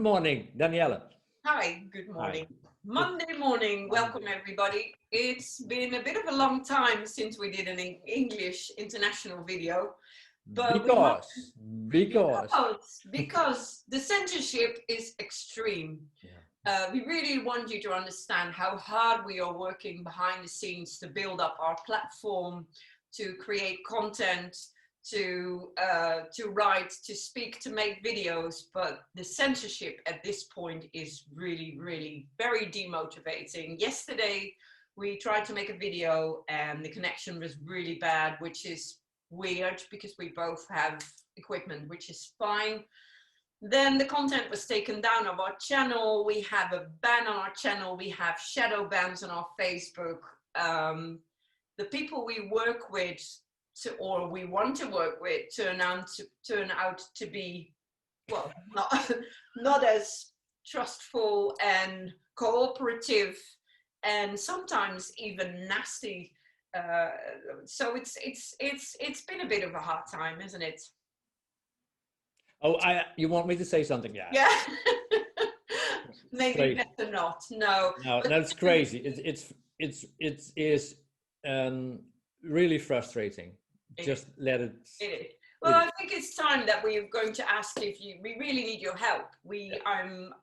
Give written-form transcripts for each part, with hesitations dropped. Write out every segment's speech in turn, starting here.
morning, Danielle. Hi, good Hi. morning. Monday morning, welcome everybody. It's been a bit of a long time since we did an English international video, but Because because the censorship is extreme. yeah. We really want you to understand how hard we are working behind the scenes to build up our platform, to create content, to write, to speak, to make videos. But the censorship at this point is really, really very demotivating. Yesterday, we tried to make a video and the connection was really bad, which is weird because we both have equipment, which is fine. Then the content was taken down of our channel. We have a ban on our channel. We have shadow bans on our Facebook. The people we work with or we want to work with turn out to be, well, not as trustful and cooperative and sometimes even nasty. So it's been a bit of a hard time, isn't it? Oh, you want me to say something? Yeah. Maybe better not. No. No, that's crazy. It is really frustrating. Just let it. Well, I think it's time that we're going to ask if we really need your help.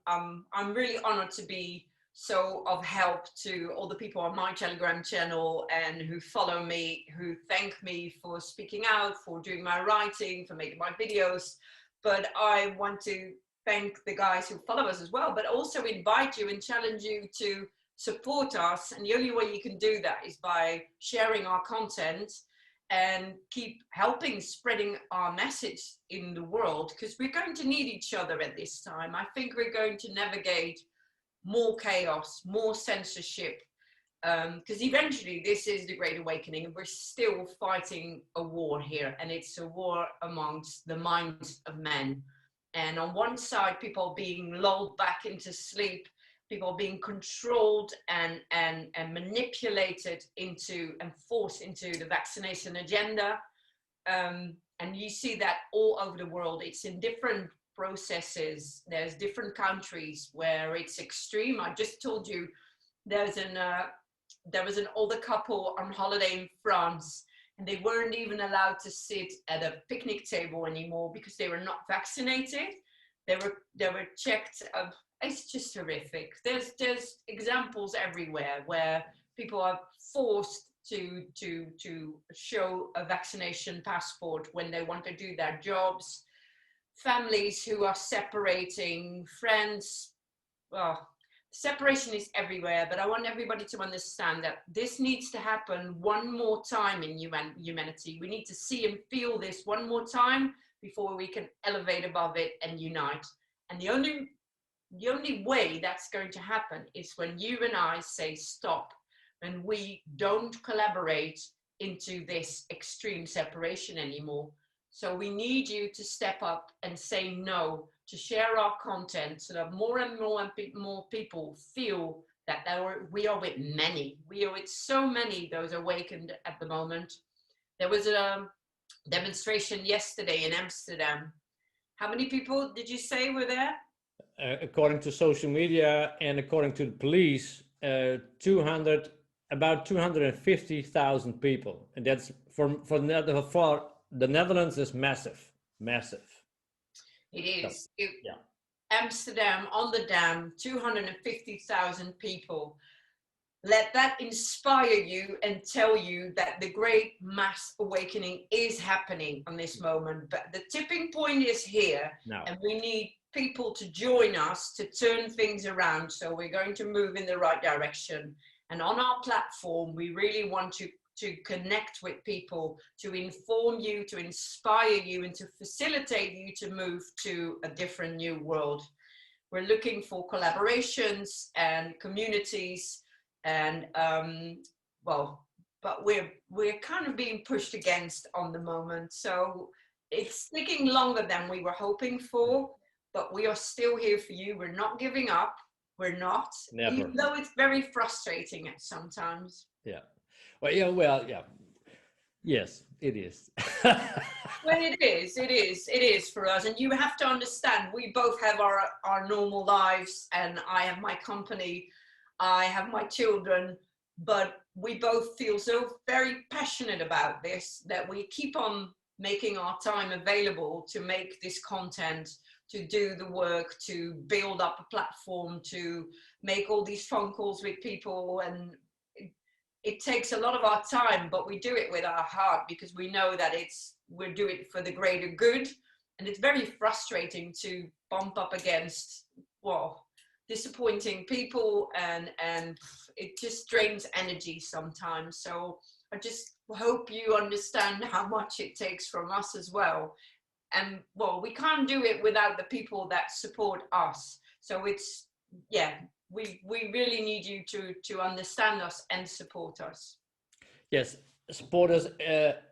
I'm really honored to be so of help to all the people on my Telegram channel and who follow me, who thank me for speaking out, for doing my writing, for making my videos. But I want to thank the guys who follow us as well, but also invite you and challenge you to support us. And the only way you can do that is by sharing our content and keep helping spreading our message in the world, because we're going to need each other at this time. I think we're going to navigate more chaos, more censorship, because eventually this is the Great Awakening and we're still fighting a war here, and it's a war amongst the minds of men. And on one side, people are being lulled back into sleep, people are being controlled and manipulated into and forced into the vaccination agenda. And you see that all over the world. It's in different processes. There's different countries where it's extreme. I just told you there was an older couple on holiday in France, and they weren't even allowed to sit at a picnic table anymore because they were not vaccinated. They were checked. It's just horrific. There's examples everywhere where people are forced to show a vaccination passport when they want to do their jobs. Families who are separating, friends. Well, separation is everywhere, but I want everybody to understand that this needs to happen one more time in humanity. We need to see and feel this one more time before we can elevate above it and unite. And the only way that's going to happen is when you and I say stop, when we don't collaborate into this extreme separation anymore. So we need you to step up and say no, to share our content so that more and more people feel that we are with many. We are with so many, those awakened at the moment. There was a demonstration yesterday in Amsterdam. How many people did you say were there? According to social media and according to the police, about 250,000 people, and that's for the Netherlands is massive. It is. So, yeah. Amsterdam on the dam, 250,000 people. Let that inspire you and tell you that the great mass awakening is happening on this moment. But the tipping point is here, and we need people to join us to turn things around. So we're going to move in the right direction. And on our platform, we really want to connect with people, to inform you, to inspire you, and to facilitate you to move to a different new world. We're looking for collaborations and communities, and but we're kind of being pushed against on the moment. So it's taking longer than we were hoping for, but we are still here for you. We're not giving up. We're not. Never. Even though it's very frustrating at sometimes. Yeah. Well, yeah. Yes, it is. Well, it is for us. And you have to understand, we both have our normal lives, and I have my company, I have my children, but we both feel so very passionate about this that we keep on making our time available to make this content, to do the work, to build up a platform, to make all these phone calls with people. And it takes a lot of our time, but we do it with our heart because we know that we're doing it for the greater good. And it's very frustrating to bump up against, well, disappointing people, and it just drains energy sometimes. So I just hope you understand how much it takes from us as well. And well, we can't do it without the people that support us. So it's, yeah, we really need you to understand us and support us. Yes, support us,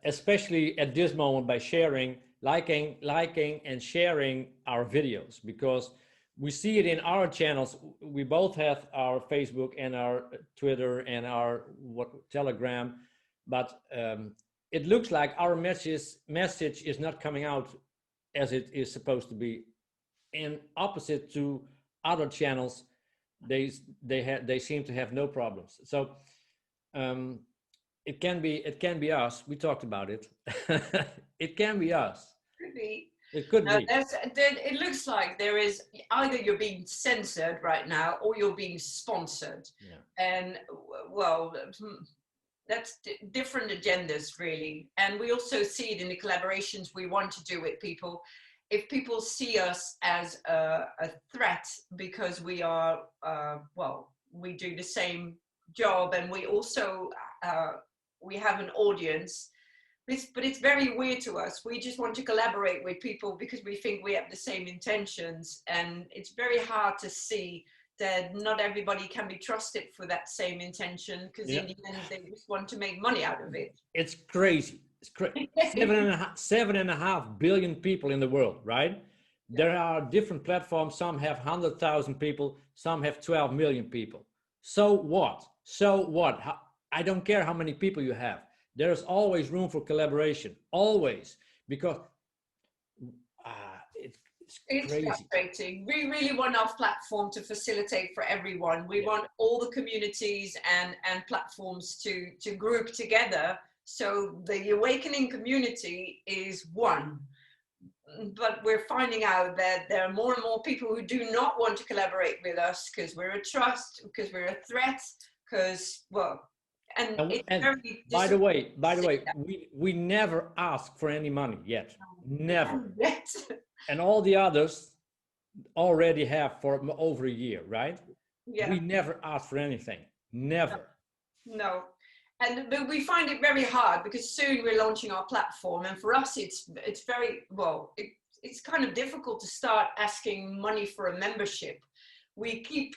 especially at this moment by sharing, liking, and sharing our videos, because we see it in our channels. We both have our Facebook and our Twitter and our Telegram, but it looks like our message is not coming out as it is supposed to be. In opposite to other channels, they seem to have no problems. So it can be us. We talked about it. It can be us. Could be. It could be. It looks like there is either you're being censored right now or you're being sponsored. Yeah. And well, that's different agendas really. And we also see it in the collaborations we want to do with people. If people see us as a threat because we are, well, we do the same job, and we also, we have an audience, but it's very weird to us. We just want to collaborate with people because we think we have the same intentions, and it's very hard to see that not everybody can be trusted for that same intention, because in the end they just want to make money out of it. It's crazy. It's crazy. 7.5 billion people in the world, right? There are different platforms. Some have 100,000 people. Some have 12 million people. So what? So what? I don't care how many people you have. There's always room for collaboration. Always. Because it's crazy. Frustrating. We really want our platform to facilitate for everyone. We want all the communities and platforms to group together. So the awakening community is one. But we're finding out that there are more and more people who do not want to collaborate with us because we're a trust, because we're a threat, because, well, and it's very by the way, we never ask for any money yet. Never. Yet. And all the others already have for over a year, right? Yeah. We never ask for anything. Never. No. But we find it very hard because soon we're launching our platform, and for us it's very, well, it's kind of difficult to start asking money for a membership. We keep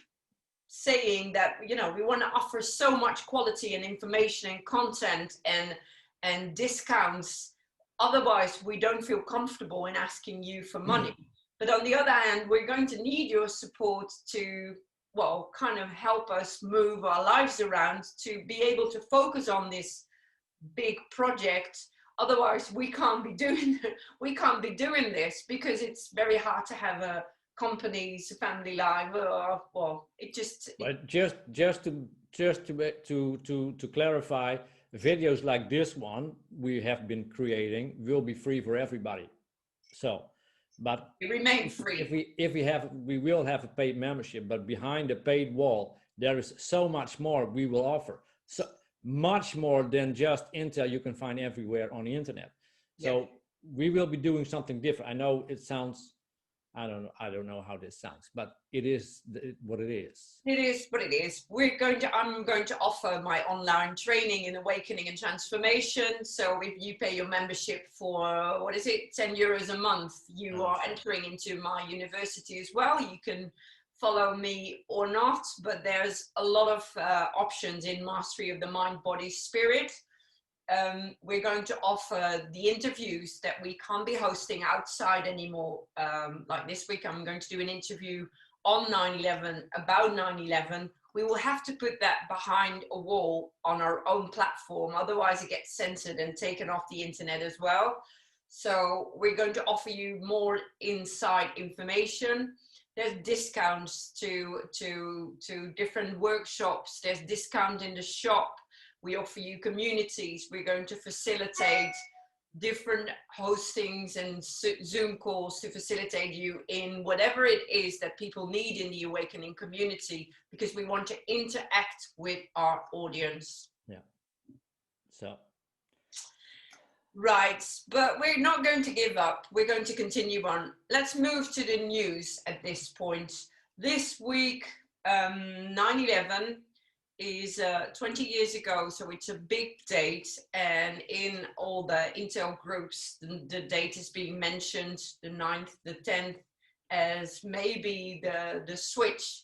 saying that, you know, we want to offer so much quality and information and content and discounts, otherwise we don't feel comfortable in asking you for money. But on the other hand, we're going to need your support to, well, kind of help us move our lives around to be able to focus on this big project. Otherwise, we can't be doing this because it's very hard to have a company's family life. Well, it just. But just to clarify, videos like this one we have been creating will be free for everybody. So. But it remains free. We will have a paid membership, but behind the paid wall, there is so much more we will offer. So much more than just intel you can find everywhere on the internet. So we will be doing something different. I know it sounds, I don't know how this sounds, but it is what it is. It is what it is. I'm going to offer my online training in awakening and transformation. So if you pay your membership for, what is it, 10 euros a month, you are entering into my university as well. You can follow me or not, but there's a lot of options in Mastery of the Mind, Body, Spirit. We're going to offer the interviews that we can't be hosting outside anymore. Like this week, I'm going to do an interview on 9/11, about 9/11, we will have to put that behind a wall on our own platform. Otherwise it gets censored and taken off the internet as well. So we're going to offer you more inside information. There's discounts to different workshops. There's discount in the shop. We offer you communities. We're going to facilitate different hostings and Zoom calls to facilitate you in whatever it is that people need in the awakening community, because we want to interact with our audience. Yeah. So. Right, but we're not going to give up. We're going to continue on. Let's move to the news at this point. This week, 9/11 is 20 years ago, so it's a big date, and in all the Intel groups, the date is being mentioned, the 9th, the 10th, as maybe the switch.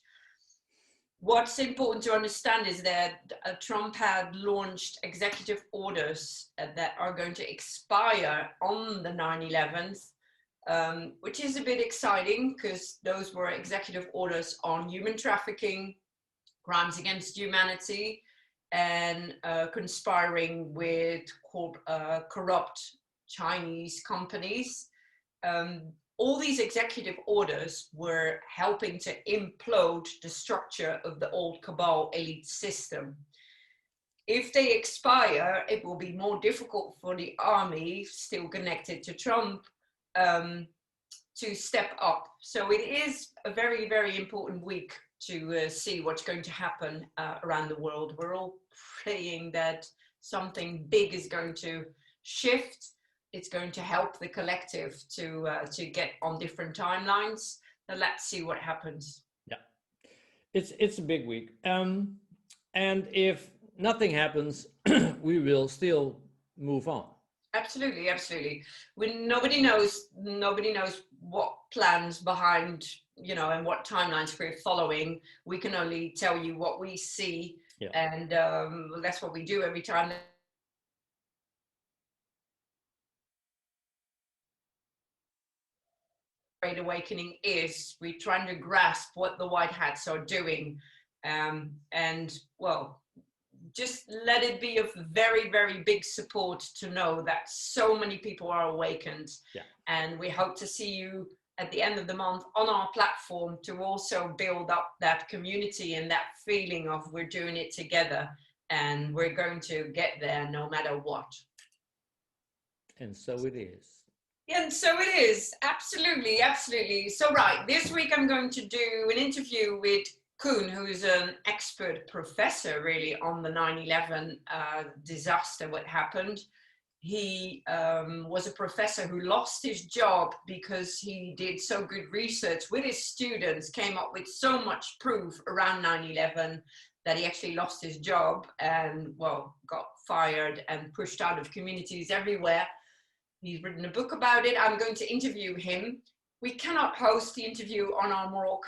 What's important to understand is that Trump had launched executive orders that are going to expire on the 9/11th, which is a bit exciting because those were executive orders on human trafficking, crimes against humanity, and conspiring with corrupt Chinese companies. All these executive orders were helping to implode the structure of the old cabal elite system. If they expire, it will be more difficult for the army, still connected to Trump, to step up. So it is a very, very important week to see what's going to happen around the world. We're all praying that something big is going to shift. It's going to help the collective to get on different timelines. So let's see what happens. Yeah, it's a big week. And if nothing happens, we will still move on. Absolutely, absolutely. Nobody knows what plans behind, and what timelines we're following. We can only tell you what we see, yeah. And that's what we do every time. Great Awakening is we're trying to grasp what the white hats are doing, and well, just let it be of very, very big support to know that so many people are awakened. Yeah. And we hope to see you at the end of the month on our platform to also build up that community and that feeling of we're doing it together and we're going to get there no matter what. And so it is. And so it is. Absolutely, absolutely. So right, this week I'm going to do an interview with Koen, who is an expert professor really on the 9/11 disaster, what happened. He was a professor who lost his job because he did so good research with his students, came up with so much proof around 9/11 that he actually lost his job and, well, got fired and pushed out of communities everywhere. He's written a book about it. I'm going to interview him. We cannot host the interview on our Moral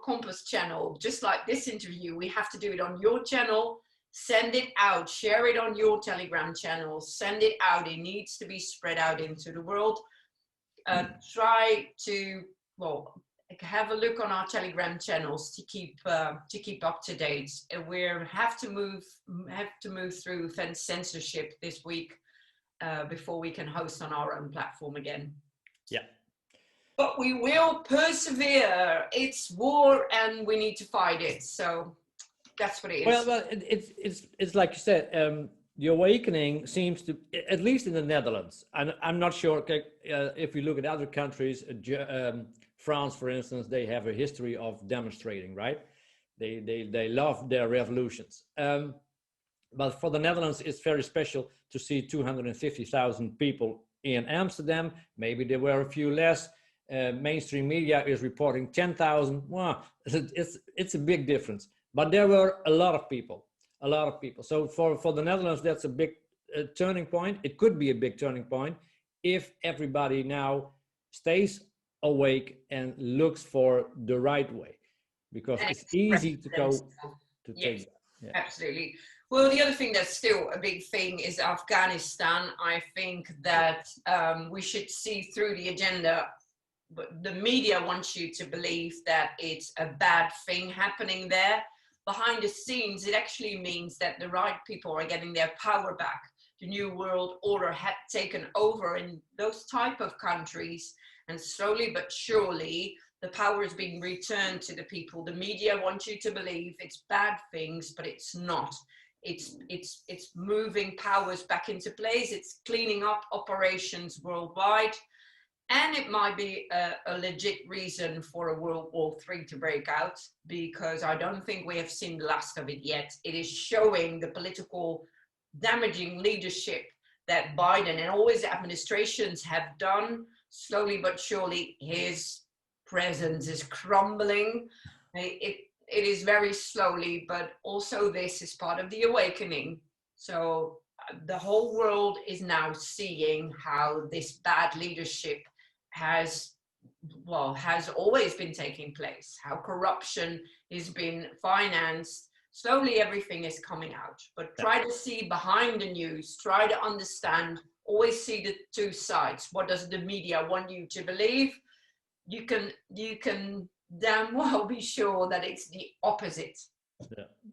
Compass channel. Just like this interview, we have to do it on your channel. Send it out, share it on your Telegram channel, send it out. It needs to be spread out into the world. Try to, well, have a look on our Telegram channels to keep up to date. We have to move through censorship this week before we can host on our own platform again. Yeah. But we will persevere. It's war and we need to fight it. So that's what it is. Well, it's like you said, the awakening seems to, at least in the Netherlands, and I'm not sure if you look at other countries, France, for instance, they have a history of demonstrating, right? They love their revolutions. But for the Netherlands, it's very special to see 250,000 people in Amsterdam. Maybe there were a few less. Mainstream media is reporting 10,000. Wow, it's a big difference. But there were a lot of people. So for the Netherlands, that's a big turning point. It could be a big turning point if everybody now stays awake and looks for the right way, because it's easy to go to take that. Yeah. Absolutely. Well, the other thing that's still a big thing is Afghanistan. I think that we should see through the agenda. But the media wants you to believe that it's a bad thing happening there. behind the scenes, it actually means that the right people are getting their power back. The New World Order had taken over in those type of countries, and slowly but surely the power is being returned to the people. The media want you to believe it's bad things, but it's not. It's moving powers back into place. It's cleaning up operations worldwide. And it might be a legit reason for a World War III to break out, because I don't think we have seen the last of it yet. It is showing the political damaging leadership that Biden and all his administrations have done. Slowly but surely, his presence is crumbling. It is very slowly, but also this is part of the awakening. So the whole world is now seeing how this bad leadership has always been taking place, how corruption has been financed. Slowly everything is coming out, but try to see behind the news, try to understand, always see the two sides. What does the media want you to believe? You can damn well be sure that it's the opposite.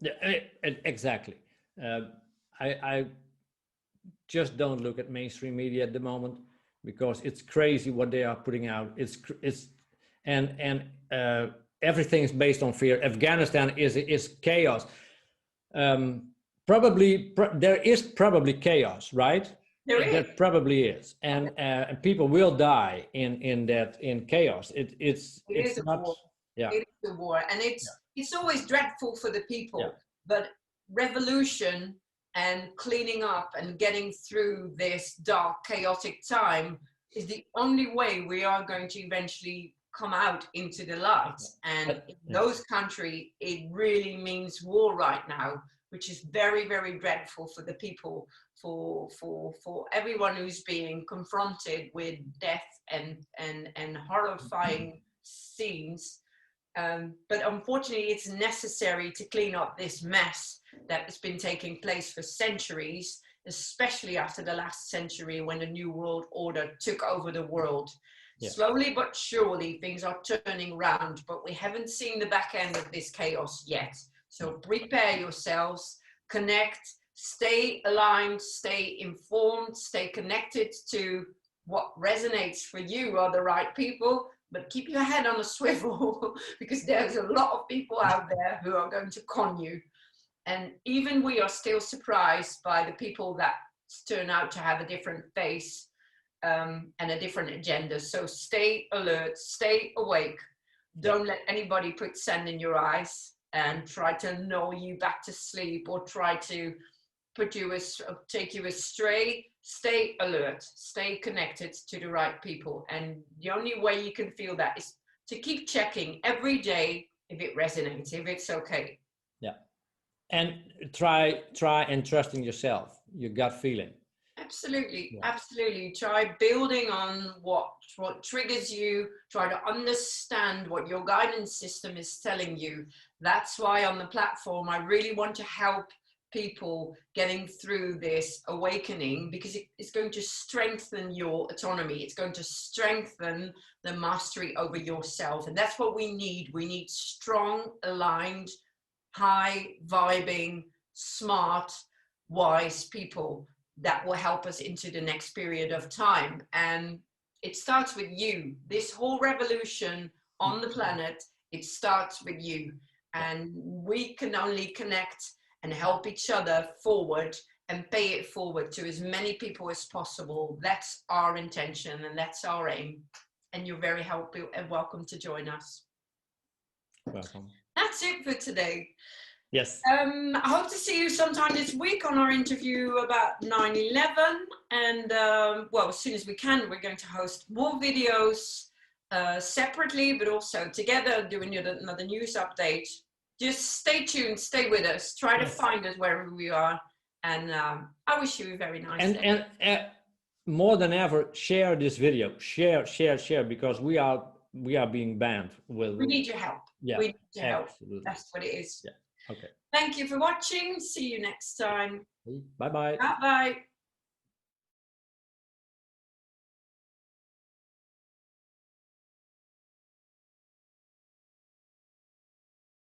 Yeah, exactly. I just don't look at mainstream media at the moment, because it's crazy what they are putting out. Everything is based on fear. Afghanistan is chaos. There is probably chaos, right? There probably is, and people will die in chaos. It's not. War. Yeah, it is a war, and it's always dreadful for the people. But revolution and cleaning up and getting through this dark, chaotic time is the only way we are going to eventually come out into the light. And in those countries, it really means war right now, which is very, very dreadful for the people, for everyone who's being confronted with death and horrifying scenes. But unfortunately, it's necessary to clean up this mess that has been taking place for centuries, especially after the last century when the New World Order took over the world. Slowly but surely, things are turning around, but we haven't seen the back end of this chaos yet. So prepare yourselves, connect, stay aligned, stay informed, stay connected to what resonates for you are the right people. But keep your head on a swivel, because there's a lot of people out there who are going to con you. And even we are still surprised by the people that turn out to have a different face and a different agenda. So stay alert, stay awake. Don't let anybody put sand in your eyes and try to lull you back to sleep, or try to take you astray. Stay alert, stay connected to the right people. And the only way you can feel that is to keep checking every day if it resonates, if it's okay. Yeah. And try and trust in yourself, your gut feeling. Absolutely, absolutely. Try building on what triggers you. Try to understand what your guidance system is telling you. That's why on the platform, I really want to help people getting through this awakening, because it's going to strengthen your autonomy. It's going to strengthen the mastery over yourself. And that's what we need. We need strong, aligned, high vibing, smart, wise people that will help us into the next period of time. And it starts with you. This whole revolution on the planet, it starts with you. And we can only connect and help each other forward and pay it forward to as many people as possible. That's our intention and that's our aim. And you're very helpful and welcome to join us. Welcome. That's it for today. Yes. I hope to see you sometime this week on our interview about 9/11. And well, as soon as we can, we're going to host more videos separately, but also together, doing another news update. Just stay tuned, stay with us, try to find us wherever we are. And I wish you a very nice day. And more than ever, share this video. Share, because we are being banned. We need your help. Yeah, we need your help. Absolutely. That's what it is. Yeah. Okay. Thank you for watching. See you next time. Bye-bye. Bye-bye.